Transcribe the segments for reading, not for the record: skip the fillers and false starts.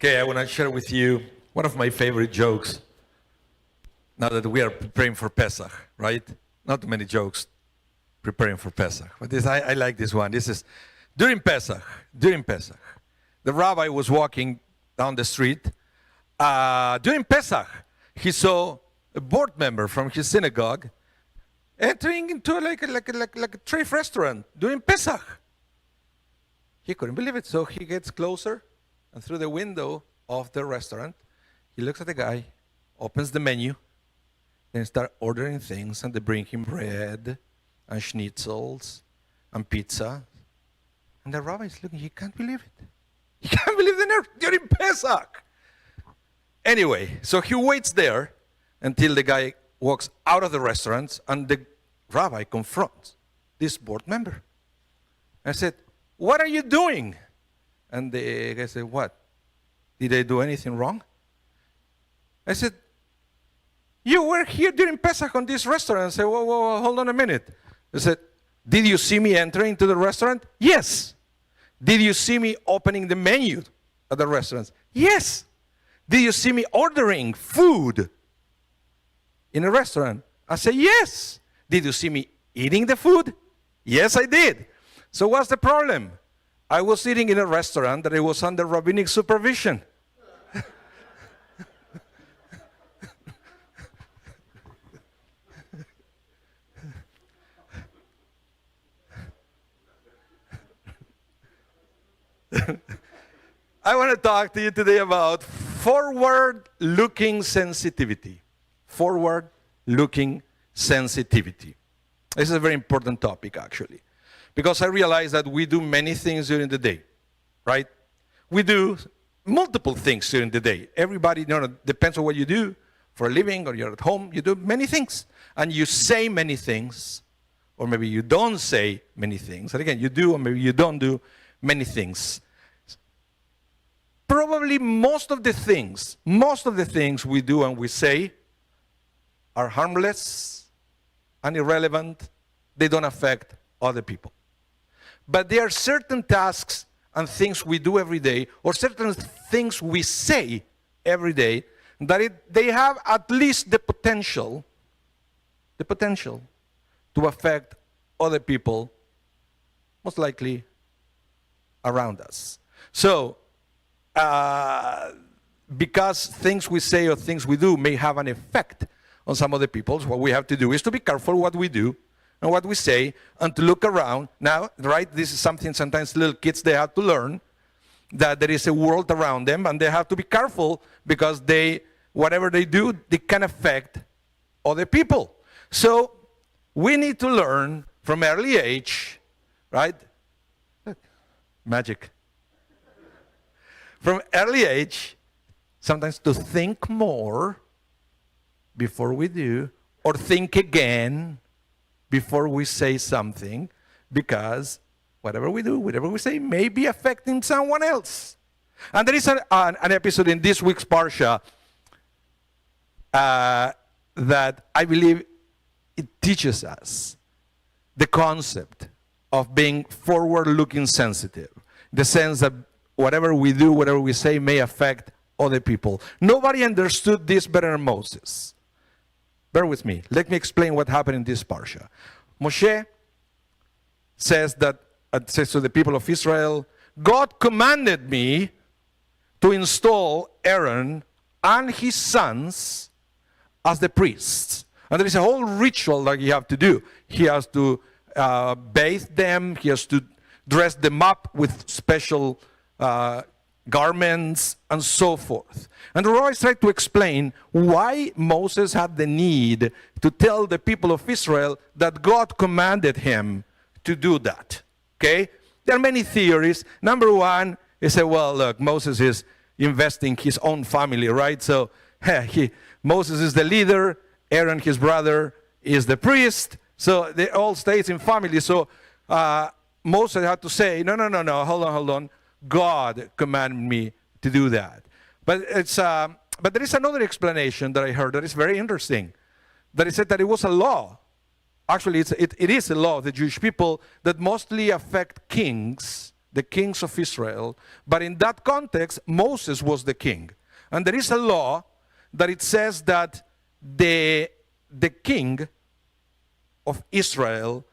Okay, I want to share with you one of my favorite jokes now that we are preparing for Pesach, right? Not too many jokes preparing for Pesach. But I like this one. This is during Pesach, the rabbi was walking down the street. During Pesach, he saw a board member from his synagogue entering into like a treif restaurant during Pesach. He couldn't believe it, so he gets closer, and through the window of the restaurant, he looks at the guy, opens the menu, and start ordering things, and they bring him bread and schnitzels and pizza. And the rabbi is looking, he can't believe it. He can't believe the nerve during Pesach. Anyway, so he waits there until the guy walks out of the restaurant, and the rabbi confronts this board member. I said, "What are you doing?" And the guy said, "What? Did I do anything wrong?" I said, "You were here during Pesach on this restaurant." I said, whoa, hold on a minute. I said, "Did you see me enter into the restaurant?" "Yes." "Did you see me opening the menu at the restaurant?" "Yes." "Did you see me ordering food in a restaurant?" I said, "Yes." "Did you see me eating the food?" "Yes, I did." "So what's the problem?" "I was eating in a restaurant that I was under rabbinic supervision." I want to talk to you today about forward-looking sensitivity. Forward-looking sensitivity. This is a very important topic, actually, because I realize that we do many things during the day, right? We do multiple things during the day. Everybody, depends on what you do for a living, or you're at home, you do many things. And you say many things, or maybe you don't say many things. And again, you do, or maybe you don't do many things. Probably most of the things we do and we say are harmless and irrelevant. They don't affect other people. But there are certain tasks and things we do every day, or certain things we say every day, that they have at least the potential to affect other people, most likely around us. So, because things we say or things we do may have an effect on some other people, what we have to do is to be careful what we do and what we say, and to look around. Now, right, this is something sometimes little kids, they have to learn, that there is a world around them, and they have to be careful because whatever they do, they can affect other people. So we need to learn from early age, right? Magic. From early age, sometimes to think more before we do, or think again before we say something, because whatever we do, whatever we say, may be affecting someone else. And there is an episode in this week's Parsha that I believe it teaches us the concept of being forward-looking sensitive. The sense that whatever we do, whatever we say, may affect other people. Nobody understood this better than Moses. Bear with me. Let me explain what happened in this parsha. Moshe says to the people of Israel, "God commanded me to install Aaron and his sons as the priests." And there is a whole ritual that you have to do. He has to bathe them. He has to dress them up with special garments and so forth. And the rabbis tried to explain why Moses had the need to tell the people of Israel that God commanded him to do that. Okay? There are many theories. Number one, they say, well, look, Moses is investing his own family, right? So Moses is the leader, Aaron, his brother, is the priest, so they all stays in family. So Moses had to say, no, hold on. God commanded me to do that. But there is another explanation that I heard that is very interesting. That it said that it was a law. Actually, it is a law of the Jewish people that mostly affect kings the kings of Israel, but in that context, Moses was the king. And there is a law that it says that the king of Israel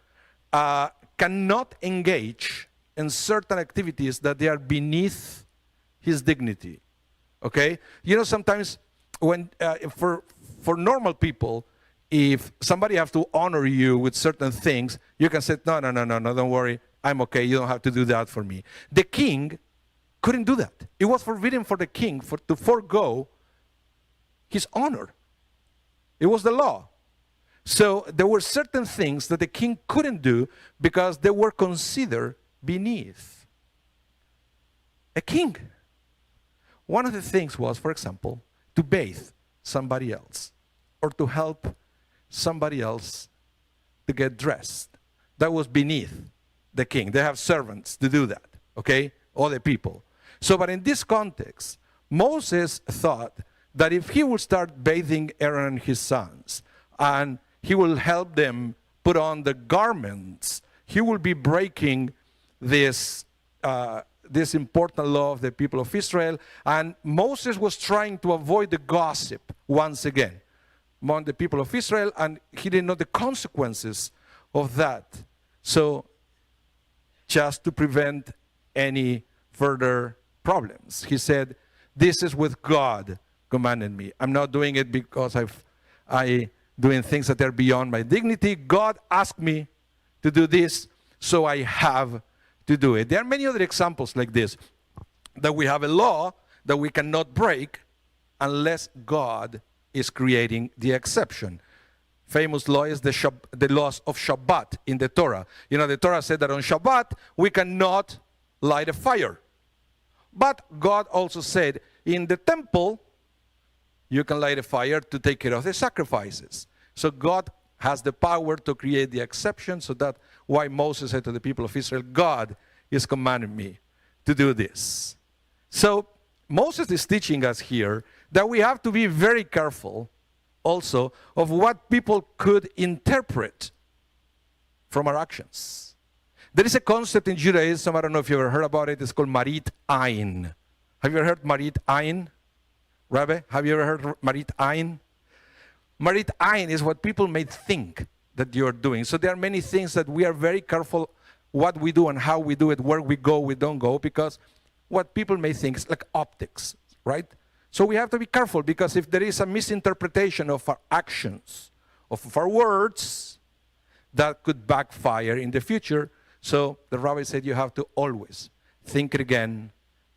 cannot engage in certain activities that they are beneath his dignity. Okay? You know, sometimes when for normal people, if somebody has to honor you with certain things, you can say, no, don't worry, I'm okay, you don't have to do that for me. The king couldn't do that. It was forbidden for the king to forego his honor. It was the law. So there were certain things that the king couldn't do because they were considered beneath a king. One of the things was, for example, to bathe somebody else or to help somebody else to get dressed. That was beneath the king. They have servants to do that, okay? Other people. So, but in this context, Moses thought that if he would start bathing Aaron and his sons, and he will help them put on the garments, he will be breaking this important law of the people of Israel. And Moses was trying to avoid the gossip once again among the people of Israel, and he didn't know the consequences of that. So just to prevent any further problems, he said, this is what God commanded me. I'm not doing it because I doing things that are beyond my dignity. God asked me to do this, so I have to do it. There are many other examples like this, that we have a law that we cannot break unless God is creating the exception. Famous law is the laws of Shabbat in the Torah. You know, the Torah said that on Shabbat we cannot light a fire. But God also said in the temple you can light a fire to take care of the sacrifices. So God has the power to create the exception, so that's why Moses said to the people of Israel, God is commanding me to do this. So Moses is teaching us here that we have to be very careful also of what people could interpret from our actions. There is a concept in Judaism, I don't know if you ever heard about it, it's called Marit Ayin. Have you ever heard Marit Ayin? Rabbi, have you ever heard Marit Ayin? Marit Ayin is what people may think that you're doing. So there are many things that we are very careful what we do and how we do it, where we go, we don't go, because what people may think is like optics, right? So we have to be careful, because if there is a misinterpretation of our actions, of our words, that could backfire in the future. So the rabbi said you have to always think it again,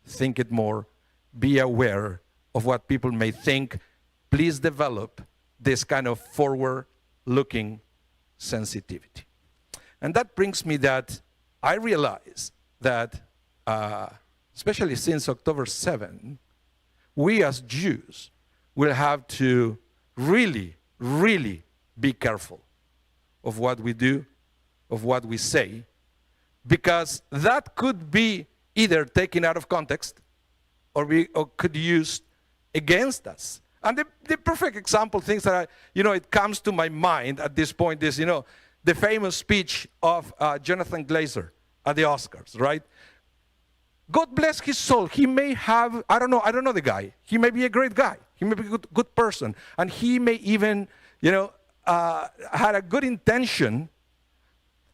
think it more, be aware of what people may think. Please develop this kind of forward-looking sensitivity. And that brings me that I realize that, especially since October 7, we as Jews will have to really, really be careful of what we do, of what we say, because that could be either taken out of context or could be used against us. And the perfect example, things that it comes to my mind at this point is, the famous speech of Jonathan Glazer at the Oscars, right? God bless his soul. He may have, I don't know the guy. He may be a great guy. He may be a good person. And he may even, had a good intention,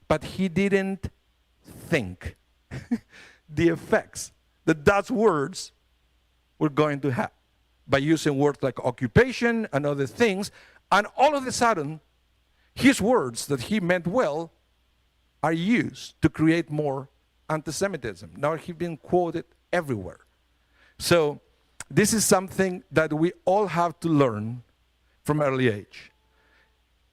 but he didn't think the effects that those words were going to have by using words like occupation and other things. And all of a sudden, his words that he meant well are used to create more anti-Semitism. Now he's been quoted everywhere. So this is something that we all have to learn from early age.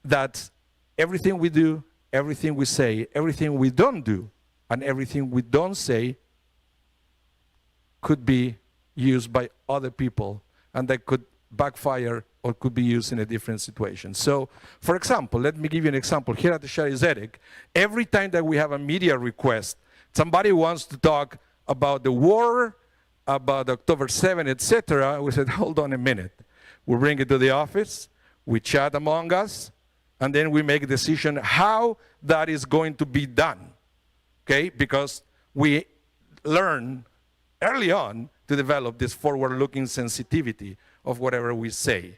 That everything we do, everything we say, everything we don't do, and everything we don't say could be used by other people, and that could backfire or could be used in a different situation. So, for example, let me give you an example. Here at the Shari Zedek, every time that we have a media request, somebody wants to talk about the war, about October 7, etc., we said, hold on a minute. We bring it to the office, we chat among us, and then we make a decision how that is going to be done. Okay? Because we learn early on to develop this forward-looking sensitivity of whatever we say.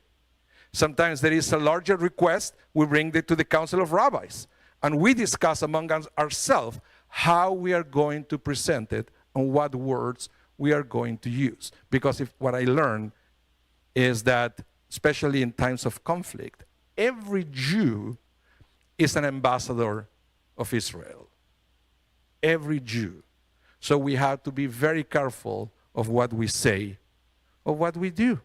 Sometimes there is a larger request, we bring it to the Council of Rabbis, and we discuss among ourselves how we are going to present it and what words we are going to use. Because what I learned is that, especially in times of conflict, every Jew is an ambassador of Israel. Every Jew. So we have to be very careful of what we say, of what we do.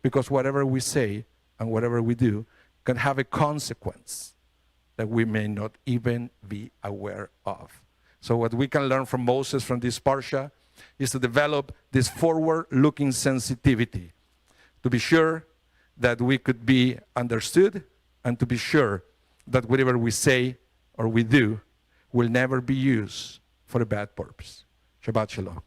Because whatever we say and whatever we do can have a consequence that we may not even be aware of. So what we can learn from Moses from this parsha is to develop this forward-looking sensitivity, to be sure that we could be understood and to be sure that whatever we say or we do will never be used for a bad purpose. Shabbat Shalom.